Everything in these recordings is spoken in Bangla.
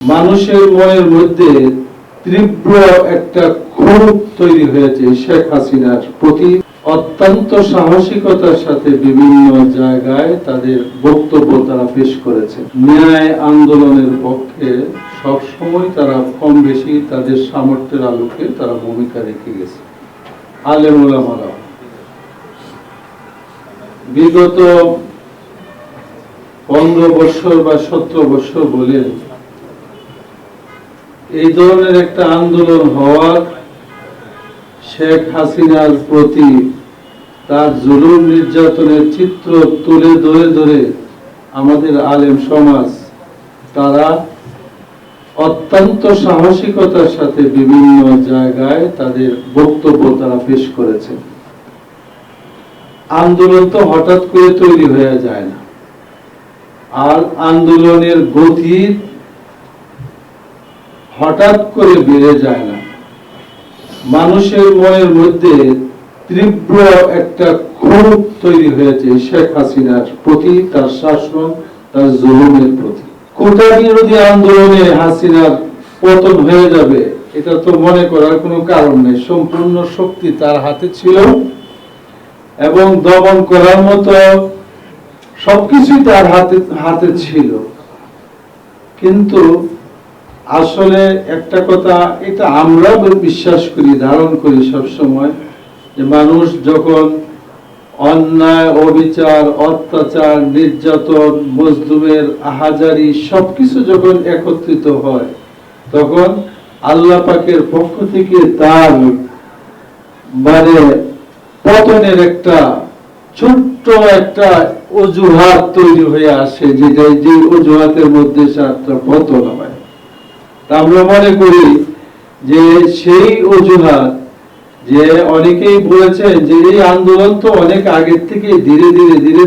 মানুষের মনের মধ্যে তীব্র একটা ক্ষোভ তৈরি হয়েছে শেখ হাসিনার প্রতি। অত্যন্ত সাহসিকতার সাথে বিভিন্ন জায়গায় তাদের বক্তব্য তারা পেশ করেছে। ন্যায় আন্দোলনের পক্ষে সবসময় তারা কম বেশি তাদের সামর্থ্যের আলোকে তারা ভূমিকা রেখে গেছে। আলেম ওলামারা বিগত 15 বছর বা 17 বছর বলেন এই ধরনের একটা আন্দোলন হওয়ার, শেখ হাসিনার প্রতি তার জুলুম নির্যাতনের চিত্র তুলে ধরে ধরে আমাদের আলেম সমাজ তারা অত্যন্ত সাহসিকতার সাথে বিভিন্ন জায়গায় তাদের বক্তব্য তারা পেশ করেছে। আন্দোলন তো হঠাৎ করে তৈরি হয়ে যায় না, আর আন্দোলনের গতি হঠাৎ করে বেড়ে যায় না। মানুষের মনের মধ্যে তীব্র একটা ক্ষোভ তৈরি হয়েছে শেখ হাসিনার প্রতি, তার শাসন, তার জুলুমের প্রতি। কোটা বিরোধী আন্দোলনে হাসিনার পতন হয়ে যাবে এটা তো মনে করার কোনো কারণ নেই। সম্পূর্ণ শক্তি তার হাতে ছিল এবং দমন করার মতো সবকিছুই তার হাতে ছিল। কিন্তু আসলে একটা কথা, এটা আমরা বিশ্বাস করি, ধারণ করি সবসময়, যে মানুষ যখন অন্যায়, অবিচার, অত্যাচার, নির্যাতন, মজলুমের আহাজারি সবকিছু যখন একত্রিত হয়, তখন আল্লাহ পাকের পক্ষ থেকে তার পতনের একটা ছোট্ট একটা অজুহাত তৈরি হয়ে আসে, যে অজুহাতের মধ্যে একটা পতন হয়। আমরা মনে করি যে সেই অজুহাত, যে অনেকেই বলেছেন যে এই আন্দোলন তো অনেক আগের থেকে ধীরে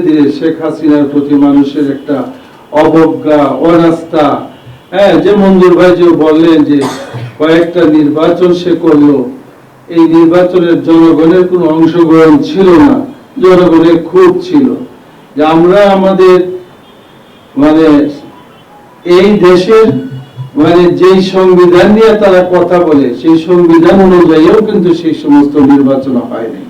ধীরে শেখ হাসিনার প্রতি মানুষের একটা অবজ্ঞা, অনাস্থা, যে মঞ্জুর ভাই যে বললেন যে কয়েকটা নির্বাচন সে করলো, এই নির্বাচনের জনগণের কোনো অংশগ্রহণ ছিল না, জনগণের ক্ষোভ ছিল যে আমরা আমাদের এই দেশের যেই সংবিধান নিয়ে তারা কথা বলে সেই সংবিধান অনুযায়ীও কিন্তু সেই সমস্ত নির্বাচন হয়নি।